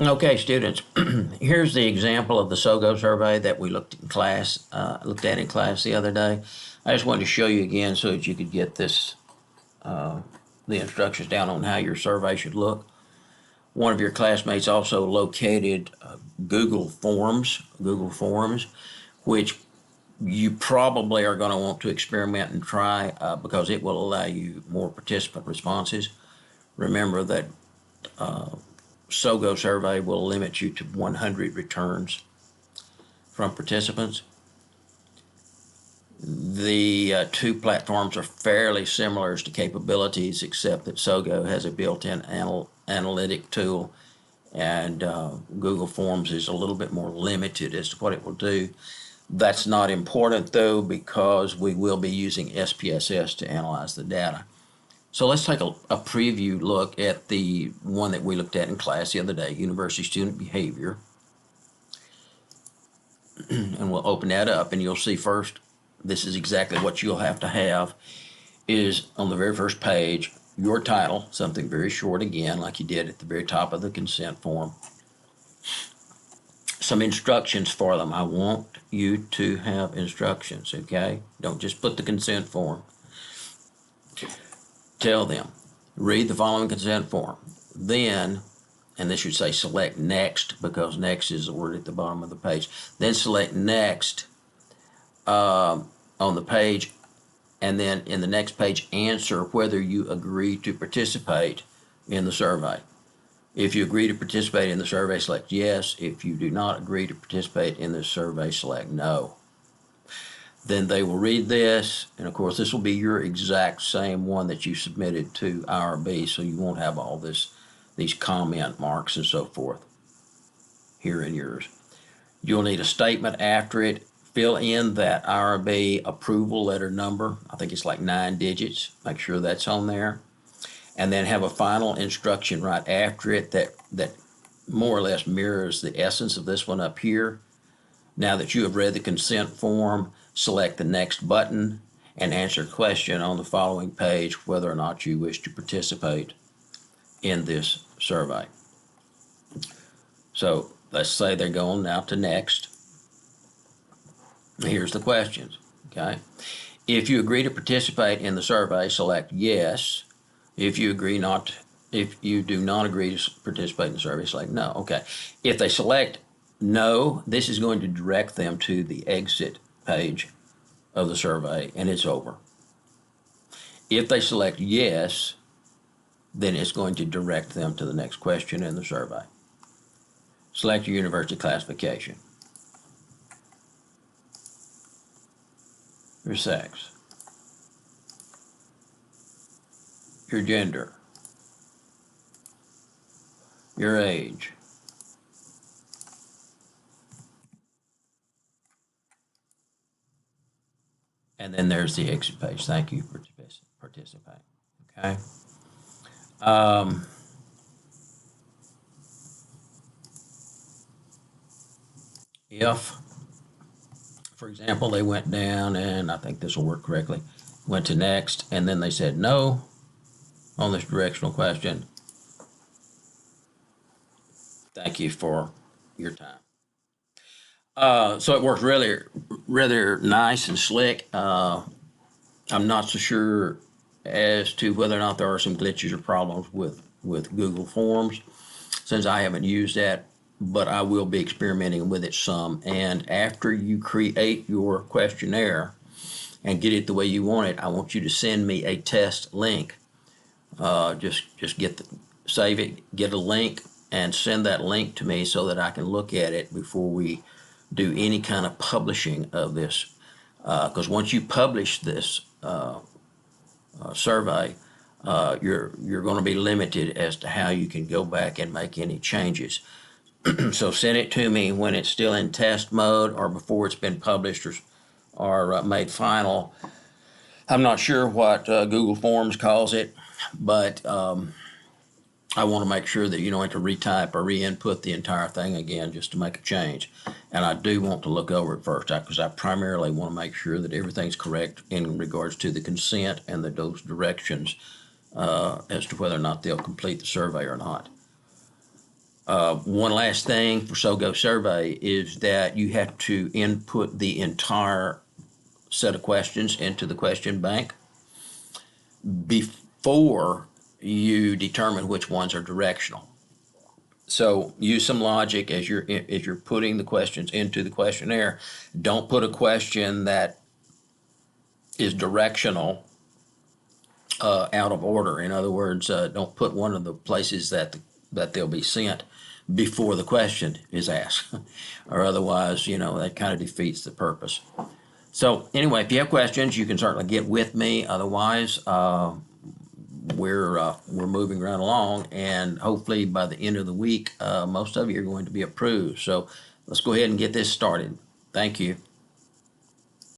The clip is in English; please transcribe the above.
Okay, students, here's the example of the SoGo survey that we looked at in class the other day. I just wanted to show you again so that you could get the instructions down on how your survey should look. One of your classmates also located Google Forms, which you probably are going to want to experiment and try because it will allow you more participant responses. Remember that SoGoSurvey will limit you to 100 returns from participants. The two platforms are fairly similar as to capabilities, except that SoGo has a built-in analytic tool, and Google Forms is a little bit more limited as to what it will do. That's not important, though, because we will be using SPSS to analyze the data. So let's take a preview look at the one that we looked at in class the other day, University Student Behavior. And we'll open that up, and you'll see first, this is exactly what you'll have to have, is on the very first page, your title, something very short again, like you did at the very top of the consent form. Some instructions for them. I want you to have instructions, okay? Don't just put the consent form. Tell them, read the following consent form. Then, and this should say select next, because next is the word at the bottom of the page. Then select next on the page, and then in the next page, answer whether you agree to participate in the survey. If you agree to participate in the survey, select yes. If you do not agree to participate in this survey, select no. Then they will read this, and of course this will be your exact same one that you submitted to IRB, so you won't have all these comment marks and so forth here in yours. You'll need a statement after it. Fill in that IRB approval letter number. I think it's like 9 digits. Make sure that's on there. And then have a final instruction right after it that more or less mirrors the essence of this one up here. Now that you have read the consent form, select the next button and answer a question on the following page whether or not you wish to participate in this survey. So let's say they're going now to next. Here's the questions, okay? If you agree to participate in the survey, select yes. If you do not agree to participate in the survey, select no. Okay. If they select no, this is going to direct them to the exit page of the survey, and it's over. If they select yes, then it's going to direct them to the next question in the survey. Select your university classification. Your sex. Your gender. Your age. And then there's the exit page. Thank you for participating. Okay. If, for example, they went down, and I think this will work correctly, went to next, and then they said no on this directional question, thank you for your time. So it worked really rather nice and slick. I'm not so sure as to whether or not there are some glitches or problems with Google Forms, since I haven't used that, but I will be experimenting with it some. And after you create your questionnaire and get it the way you want it, I want you to send me a test link. Just save it, get a link, and send that link to me so that I can look at it before we do any kind of publishing of this. Because once you publish this survey, you're going to be limited as to how you can go back and make any changes. So send it to me when it's still in test mode or before it's been published or made final. I'm not sure what Google Forms calls it, but I want to make sure that you don't have to retype or re-input the entire thing again just to make a change. And I do want to look over it first because I primarily want to make sure that everything's correct in regards to the consent and those directions as to whether or not they'll complete the survey or not. One last thing for SoGoSurvey is that you have to input the entire set of questions into the question bank before you determine which ones are directional. So use some logic as you're putting the questions into the questionnaire. Don't put a question that is directional out of order. In other words, don't put one of the places that they'll be sent before the question is asked, or otherwise, that kind of defeats the purpose. So anyway, if you have questions, you can certainly get with me. Otherwise, we're moving right along, and hopefully by the end of the week, most of you are going to be approved. So let's go ahead and get this started. Thank you.